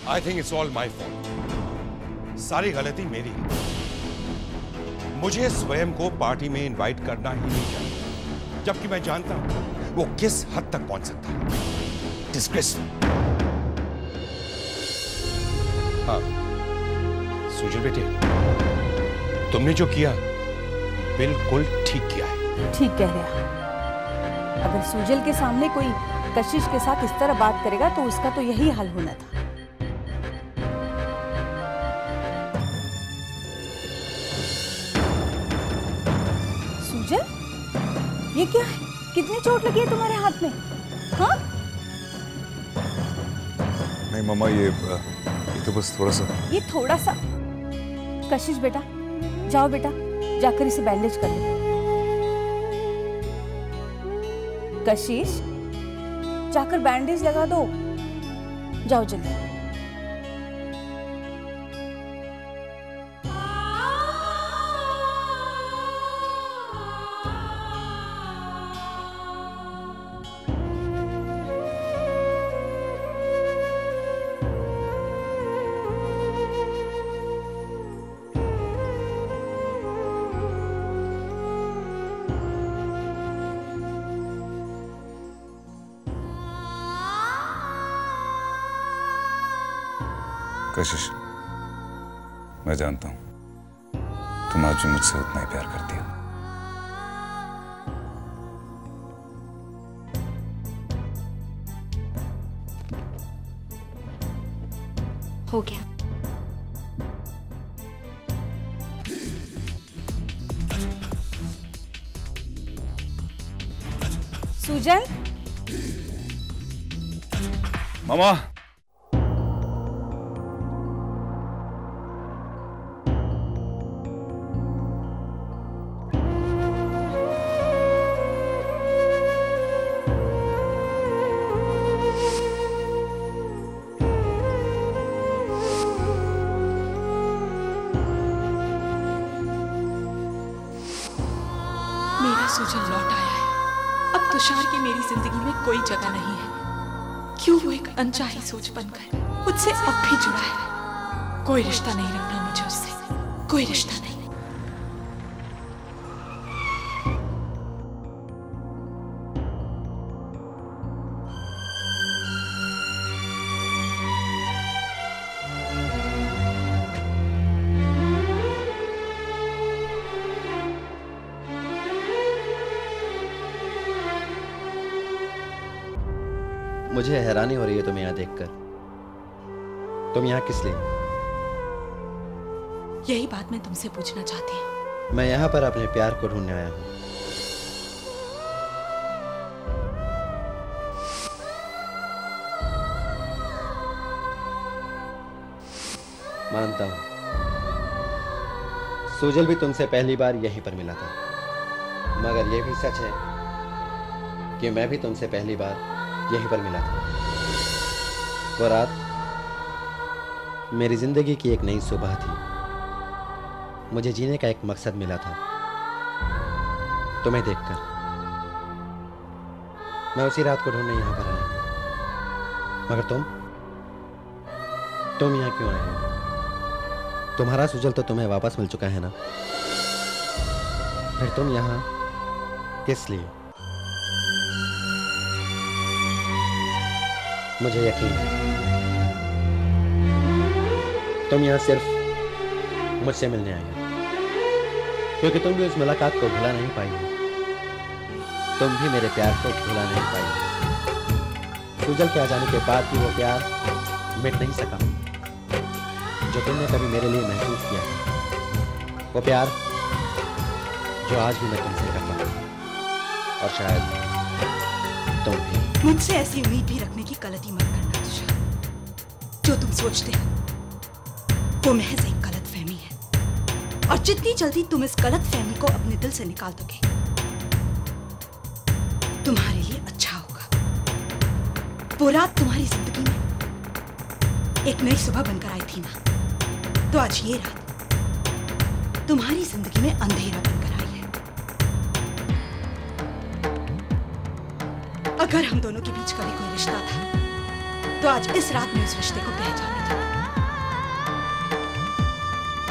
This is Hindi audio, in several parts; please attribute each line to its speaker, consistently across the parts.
Speaker 1: I think it's all my fault. सारी गलती मेरी है। मुझे स्वयं को पार्टी में इनवाइट करना ही नहीं चाहिए, जबकि मैं जानता हूं वो किस हद तक पहुंच सकता है। डिस्ग्रेसफुल। हाँ सुजल बेटे, तुमने जो किया बिल्कुल ठीक किया है।
Speaker 2: ठीक कह रहा। अगर सुजल के सामने कोई कशिश के साथ इस तरह बात करेगा तो उसका तो यही हाल होना था। सुजल, ये क्या है? कितनी चोट लगी है तुम्हारे हाथ में? हाँ?
Speaker 3: नहीं मम्मा, ये तो बस थोड़ा सा।
Speaker 2: ये थोड़ा सा? कशिश बेटा, जाओ बेटा, जाकर इसे बैंडेज कर लो। कशिश, जाकर बैंडेज लगा दो। जाओ जल्दी।
Speaker 3: कशिश, मैं जानता हूं तुम आज भी मुझसे उतना ही प्यार करती हो।
Speaker 4: हो गया।
Speaker 2: सुजल,
Speaker 3: मामा।
Speaker 5: सुजल लौट आया है। अब तुषार की मेरी जिंदगी में कोई जगह नहीं है। क्यों वो एक अनचाही सोच बनकर मुझसे अब भी जुड़ा है। कोई रिश्ता नहीं रखना मुझे उससे, कोई रिश्ता नहीं।
Speaker 6: मुझे हैरानी हो रही है तुम्हें यहाँ देखकर। तुम यहाँ किस लिए?
Speaker 5: यही बात मैं तुमसे पूछना चाहती हूँ।
Speaker 6: मैं यहाँ पर अपने प्यार को ढूंढने आया हूँ। मानता हूँ सुजल भी तुमसे पहली बार यहीं पर मिला था, मगर यह भी सच है कि मैं भी तुमसे पहली बार यहीं पर मिला था। वो रात मेरी जिंदगी की एक नई सुबह थी। मुझे जीने का एक मकसद मिला था तुम्हें देखकर। मैं उसी रात को ढूंढने यहाँ पर आया हूँ। मगर तुम यहाँ क्यों आए हो? तुम्हारा सुजल तो तुम्हें वापस मिल चुका है ना? फिर तुम यहाँ किस लिए? मुझे यकीन है तुम यहाँ सिर्फ मुझसे मिलने आई हो, क्योंकि तुम भी उस मुलाकात को भुला नहीं पाई हो। तुम भी मेरे प्यार को भुला नहीं पाई हो। सुजल के आ जाने के बाद भी वो प्यार मिट नहीं सका जो तुमने कभी मेरे लिए महसूस किया है। वो प्यार जो आज भी मैं तुमसे करता हूँ, और शायद तुम भी।
Speaker 5: मुझसे ऐसी उम्मीद भी रखने की गलती मत करना तुषार। जो तुम सोचते हो वो महज एक गलतफहमी है, और जितनी जल्दी तुम इस गलतफहमी को अपने दिल से निकाल दोगे तुम्हारे लिए अच्छा होगा। वो रात तुम्हारी जिंदगी में एक नई सुबह बनकर आई थी ना, तो आज ये रात तुम्हारी जिंदगी में अंधेरा बनकर आई है। अगर हम दोनों के बीच कभी कोई रिश्ता था तो आज इस रात में उस रिश्ते को पहचाने था।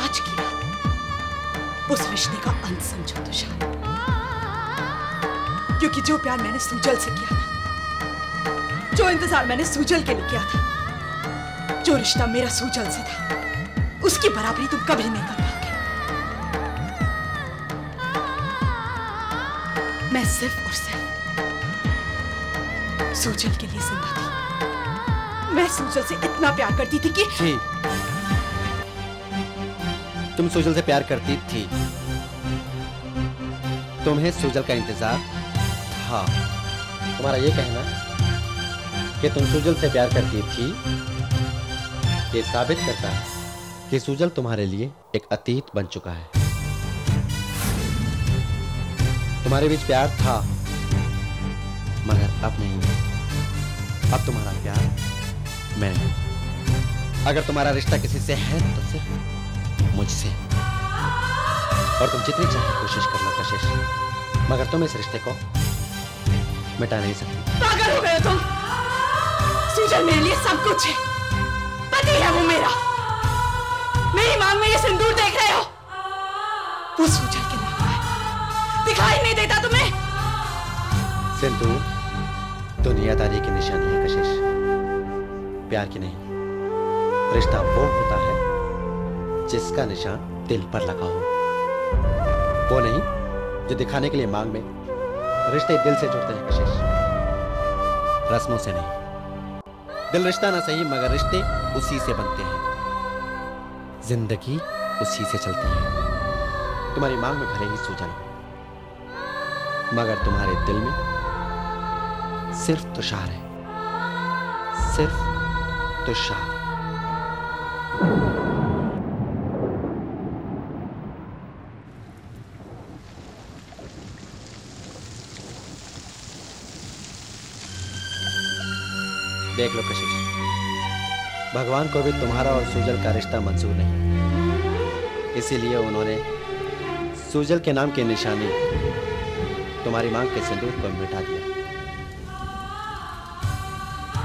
Speaker 5: आज की रात उस रिश्ते का अंत समझो तुषार, क्योंकि जो प्यार मैंने सूजल से किया था, जो इंतजार मैंने सूजल के लिए किया था, जो रिश्ता मेरा सूजल से था, उसकी बराबरी तुम कभी नहीं कर पाओगे। मैं सिर्फ और सिर्फ सूजल के लिए जिंदा थी। मैं सूजल से इतना प्यार करती थी कि
Speaker 6: तुम सूजल से प्यार करती थी, तुम्हें सूजल का इंतजार था। तुम्हारा ये कहना कि तुम सूजल से प्यार करती थी, ये साबित करता है कि सूजल तुम्हारे लिए एक अतीत बन चुका है। तुम्हारे बीच प्यार था, मगर अब नहीं है। अब तुम्हारा प्यार मैं। अगर तुम्हारा रिश्ता किसी से है तो सिर्फ मुझसे। और तुम जितनी चाहे कोशिश कर लो कशिश, मगर तुम इस रिश्ते को मिटा नहीं सकती।
Speaker 5: पागल हो गए तुम। सूजल मेरे लिए सब कुछ है, पति है वो मेरा। मेरी मांग में ये सिंदूर देख रहे हो, वो सूजल के नाम है। दिखाई नहीं देता तुम्हें?
Speaker 6: सिंदूर दुनियादारी की निशानी है कशिश, प्यार की नहीं। रिश्ता वो होता है जिसका निशान दिल पर लगा हो, वो नहीं जो दिखाने के लिए मांग में। रिश्ते दिल से जुड़ते हैं कशिश, रस्मों से नहीं। दिल रिश्ता ना सही, मगर रिश्ते उसी से बनते हैं। जिंदगी उसी से चलती है। तुम्हारी मांग में भले ही सूजल हो, मगर तुम्हारे दिल में सिर्फ तुषार है, सिर्फ तुषार। देख लो कशिश, भगवान को भी तुम्हारा और सूजल का रिश्ता मंजूर नहीं, इसीलिए उन्होंने सूजल के नाम की निशानी तुम्हारी मांग के सिंदूर को मिटा दिया।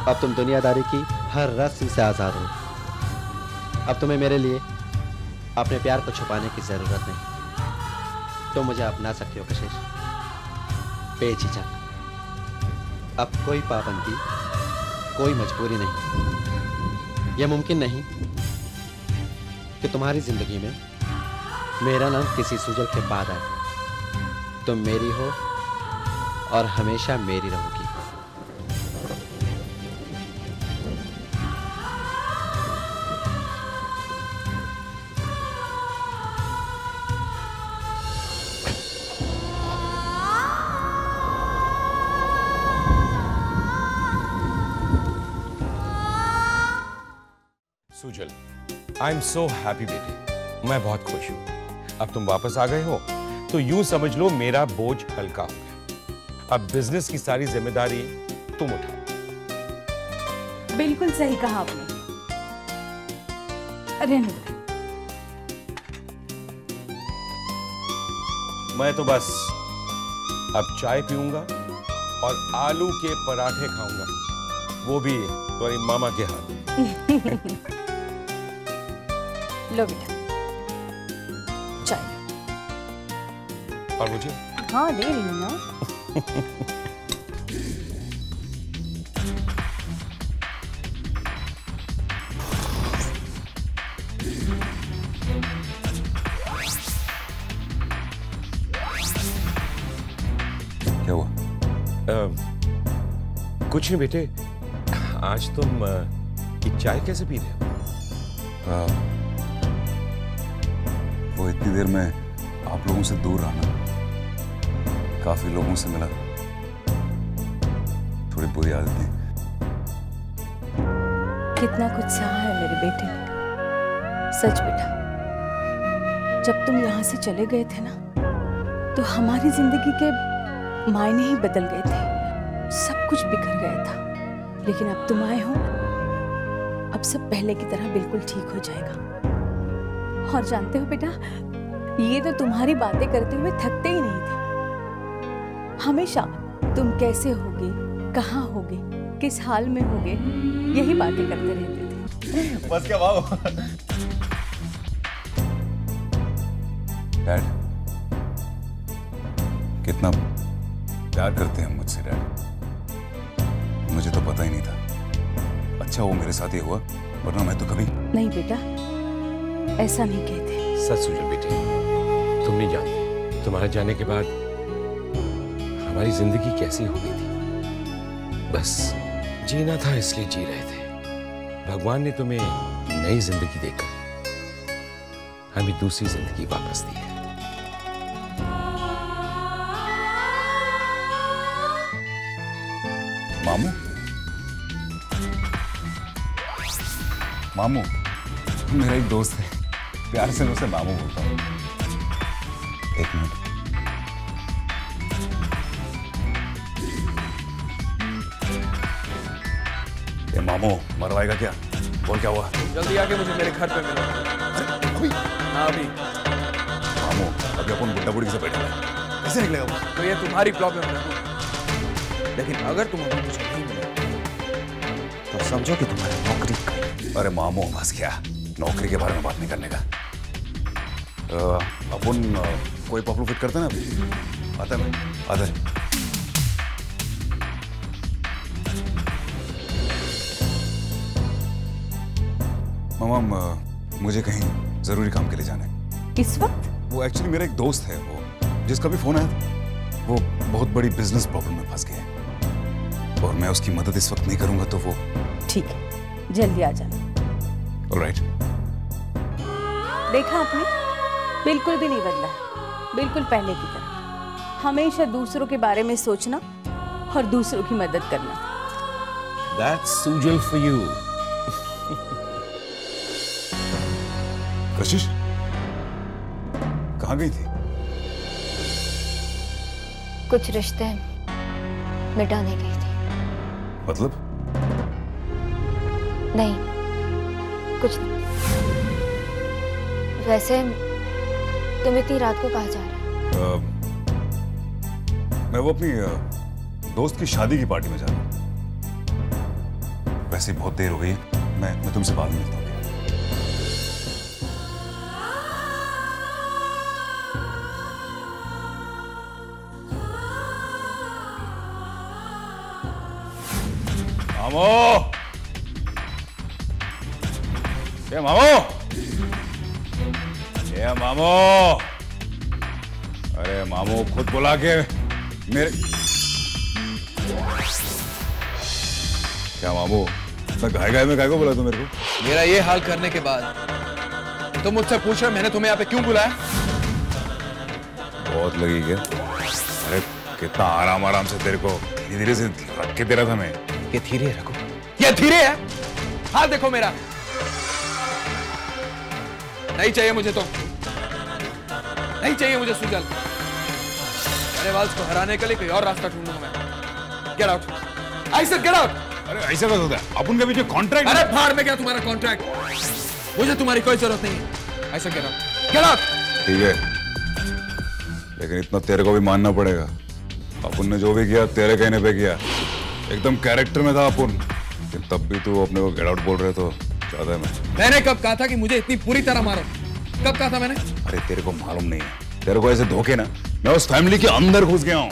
Speaker 6: अब तुम दुनियादारी की हर रस्म से आजाद हो। अब तुम्हें मेरे लिए अपने प्यार को छुपाने की जरूरत नहीं। तुम मुझे अपना सकते हो कशिश, बेझिझक। अब कोई पाबंदी, कोई मजबूरी नहीं। यह मुमकिन नहीं कि तुम्हारी जिंदगी में मेरा नाम किसी सूजल के बाद आए। तुम मेरी हो और हमेशा मेरी रहोगी।
Speaker 1: Sujal, I am so happy बेटी, मैं बहुत खुश हूं। अब तुम वापस आ गए हो तो यूं समझ लो मेरा बोझ हल्का हो गया। अब बिजनेस की सारी जिम्मेदारी तुम उठाओ।
Speaker 2: बिल्कुल सही कहा आपने। अरे नहीं,
Speaker 1: मैं तो बस अब चाय पीऊंगा और आलू के पराठे खाऊंगा, वो भी तुम्हारी मामा के हाथ।
Speaker 2: लो बेटा चाय।
Speaker 1: और मुझे?
Speaker 2: हाँ दे रही हूँ ना।
Speaker 3: क्या हुआ?
Speaker 1: कुछ नहीं बेटे, आज तुम ये चाय कैसे पी रहे हो?
Speaker 3: वो इतनी देर में आप लोगों से दूर रहना, काफी लोगों से मिला, थोड़ी बुरी आदत थी।
Speaker 2: कितना कुछ सहा है मेरे बेटे ने। सच बेटा, जब तुम यहाँ से चले गए थे ना, तो हमारी जिंदगी के मायने ही बदल गए थे। सब कुछ बिखर गया था, लेकिन अब तुम आए हो, अब सब पहले की तरह बिल्कुल ठीक हो जाएगा। और जानते हो बेटा, ये तो तुम्हारी बातें करते हुए थकते ही नहीं थे। हमेशा तुम कैसे होगे, कहाँ होगे, किस हाल में होगे, यही बातें करते रहते थे।
Speaker 3: बस क्या वाह। डैड, कितना प्यार करते हैं मुझसे डैड, मुझे तो पता ही नहीं था। अच्छा वो मेरे साथ ही हुआ, वरना मैं तो कभी।
Speaker 2: नहीं बेटा, ऐसा नहीं कहते।
Speaker 4: सच सुजल बेटी, तुम नहीं जानते तुम्हारे जाने के बाद हमारी जिंदगी कैसी हो गई थी। बस जीना था इसलिए जी रहे थे। भगवान ने तुम्हें नई जिंदगी देकर हमें दूसरी जिंदगी वापस दी है।
Speaker 3: मामू, मामू मेरा एक दोस्त है, प्यार से मैं उसे मामू बोलता हूँ। एक मिनट। ये मामू मरवाएगा क्या? बोल क्या हुआ?
Speaker 7: जल्दी आके मुझे मेरे घर पे मिलो।
Speaker 3: अभी?
Speaker 7: हाँ अभी।
Speaker 3: मामू अभी अपन बुड्ढा बुढ़ी से बैठे हैं, कैसे निकलेगा वो?
Speaker 7: तो ये तुम्हारी प्रॉब्लम है, लेकिन अगर तुम अभी मुझे नहीं मिले तो समझो कि तुम्हारी नौकरी गई।
Speaker 3: अरे मामू बस क्या, नौकरी के बारे में बात नहीं करने का। अपन कोई पपलू फिट करते हैं ना अभी? आता है मैं, आता है। मामा मुझे कहीं जरूरी काम के लिए जाना है
Speaker 2: इस वक्त?
Speaker 3: वो एक्चुअली मेरा एक दोस्त है, वो जिसका भी फोन आया, वो बहुत बड़ी बिजनेस प्रॉब्लम में फंस गया है और मैं उसकी मदद इस वक्त नहीं करूंगा तो वो।
Speaker 2: ठीक है, जल्दी आ जाना।
Speaker 3: ऑलराइट।
Speaker 2: देखा आपने, बिल्कुल भी नहीं बदला है, बिल्कुल पहले की तरह। हमेशा दूसरों के बारे में सोचना और दूसरों की मदद करना।
Speaker 4: That's Sujal for you.
Speaker 3: कशिश कहाँ गई थी?
Speaker 8: कुछ रिश्ते मिटाने गई थी।
Speaker 3: मतलब?
Speaker 8: नहीं, कुछ नहीं। वैसे तुम इतनी रात को कहाँ जा रहे हो?
Speaker 3: मैं वो अपनी दोस्त की शादी की पार्टी में जा रहा हूँ। वैसे बहुत देर हो गई है, मैं तुमसे बाद में मिलता हूँ। मामो, ये मामो, ये मामो, अरे मामो खुद बुला के मेरे। क्या मामो, मैं घाय में काय को बुला तू मेरे को?
Speaker 7: मेरा ये हाल करने के बाद तुम मुझसे पूछ रहे मैंने तुम्हें यहाँ पे क्यों बुलाया?
Speaker 3: बहुत लगी क्या? अरे कितना आराम आराम से तेरे को धीरे धीरे से रख के दे रहा था मैं।
Speaker 7: ये धीरे रखो, ये धीरे है। हाल देखो मेरा, नहीं चाहिए मुझे, तो नहीं चाहिए मुझे सुजल। मेरे वाल्स को हराने के लिए कोई और रास्ता ढूंढूंगा मैं। Get out, I said get out.
Speaker 3: अरे ऐसा कैसे होता है? अपन के बीच कॉन्ट्रैक्ट।
Speaker 7: अरे भाड़ में क्या तुम्हारा कॉन्ट्रैक्ट, मुझे तुम्हारी कोई जरूरत नहीं है। I said get out, get out.
Speaker 3: ठीक है, लेकिन इतना तेरे को भी मानना पड़ेगा। अपन ने जो भी किया तेरे कहने पे किया, एकदम कैरेक्टर में था अपन, लेकिन तब भी तू अपने को गेट आउट बोल रहे तो ज्यादा है।
Speaker 7: मैंने कब कहा था कि मुझे इतनी पूरी तरह मारो? कब कहा था मैंने?
Speaker 3: अरे तेरे को मालूम नहीं है, तेरे को ऐसे धोखे ना, मैं उस फैमिली के अंदर घुस गया हूँ।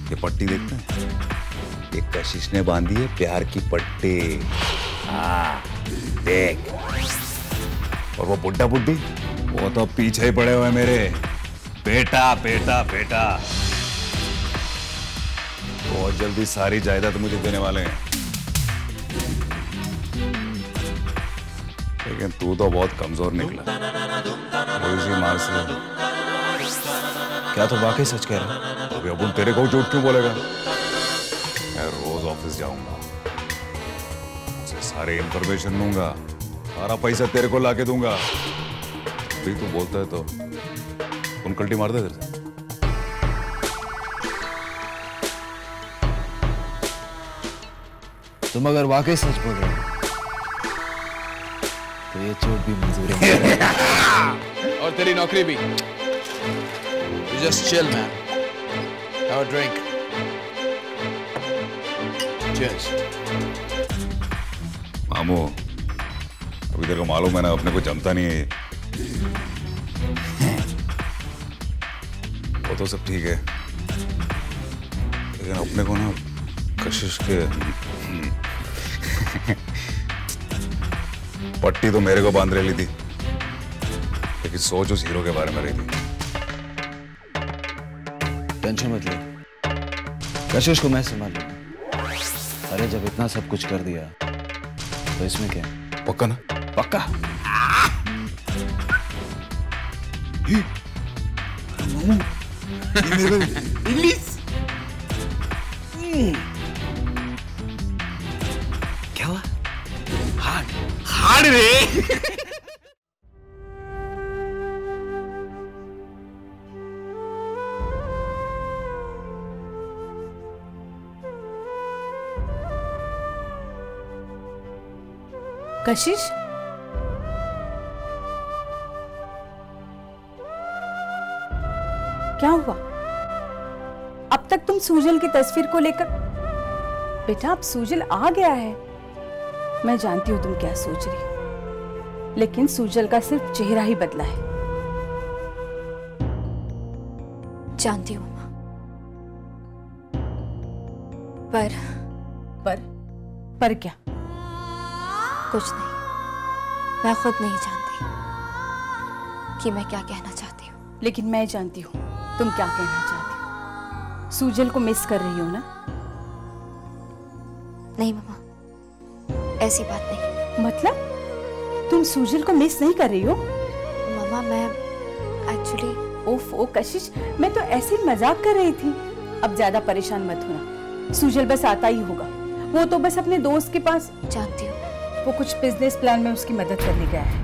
Speaker 3: ये पट्टी देखते हैं, ये कशिश ने बांधी है प्यार की पट्टी। हाँ देख, और वो बुड्ढा बुड्ढी वो तो पीछे ही पड़े हुए मेरे। बेटा बेटा बेटा, बहुत जल्दी सारी जायदाद मुझे देने वाले हैं। लेकिन तू तो बहुत कमजोर निकला, इसी मार से।
Speaker 7: क्या तो वाकई सच कह रहा हूं?
Speaker 3: अभी अबुल तेरे को झूठ क्यों बोलेगा? मैं रोज ऑफिस जाऊंगा, उसे सारे इंफॉर्मेशन दूंगा, सारा पैसा तेरे को लाके दूंगा। अभी तू बोलता है तो उन कल्टी मार दे तेरे से।
Speaker 7: तुम अगर वाकई सच बोल रहे हो तो ये चोट भी मंजूर है। और तेरी नौकरी भी। You just chill, man. Have a drink. Cheers.
Speaker 3: मामू, अभी तेरे को मालूम है ना, अपने को जमता नहीं है। वो तो सब ठीक है, लेकिन अपने को ना कशिश के पट्टी तो मेरे को बांध रही थी, लेकिन सोच उस हीरो के बारे में रही थी।
Speaker 9: टेंशन मत ले, कशिश को मैं संभाल लूंगा। अरे जब इतना सब कुछ कर दिया तो इसमें क्या?
Speaker 3: पक्का ना?
Speaker 9: पक्का।
Speaker 3: इंग्लिश
Speaker 9: क्या हुआ?
Speaker 3: हार्ड रे।
Speaker 2: कशिश, क्या हुआ? अब तक तुम सूजल की तस्वीर को लेकर। बेटा, अब सूजल आ गया है। मैं जानती हूँ तुम क्या सोच रही हो, लेकिन सूजल का सिर्फ चेहरा ही बदला है।
Speaker 8: जानती हूँ माँ,
Speaker 2: पर क्या?
Speaker 8: कुछ नहीं, मैं खुद नहीं जानती कि मैं क्या कहना चाहती हूँ।
Speaker 2: लेकिन मैं जानती हूँ तुम क्या कहना चाहती हो। सूजल को मिस कर रही हो ना?
Speaker 8: नहीं मम्मा, ऐसी बात नहीं।
Speaker 2: मतलब तुम सूजल को मिस नहीं कर रही हो?
Speaker 8: मम्मा मैं एक्चुअली।
Speaker 2: ओफो कशिश, मैं तो ऐसे ही मजाक कर रही थी। अब ज्यादा परेशान मत होना, सूजल बस आता ही होगा। वो तो बस अपने दोस्त के पास।
Speaker 8: जानती हूँ,
Speaker 2: वो कुछ बिजनेस प्लान में उसकी मदद करने गया है।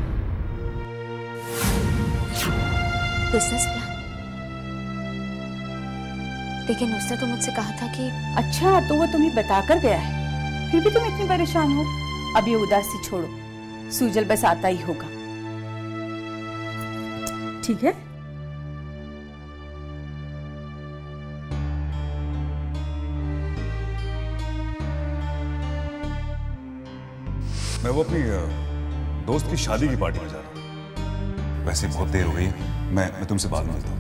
Speaker 8: Business plan? लेकिन उसने तो मुझसे कहा था कि।
Speaker 2: अच्छा, तो वो तुम्हें बताकर गया है, फिर भी तुम इतनी परेशान हो। अब ये उदासी छोड़ो, सूजल बस आता ही होगा, ठीक है?
Speaker 3: मैं वो अपनी दोस्त की शादी की पार्टी में जा रहा हूँ। वैसे बहुत देर हो गई है, मैं तुमसे बाद में मिलता हूँ।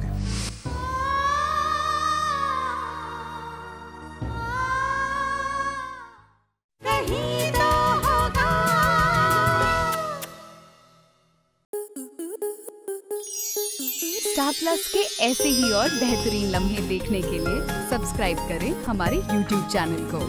Speaker 10: स्टार प्लस के ऐसे ही और बेहतरीन लम्हे देखने के लिए सब्सक्राइब करें हमारे YouTube चैनल को।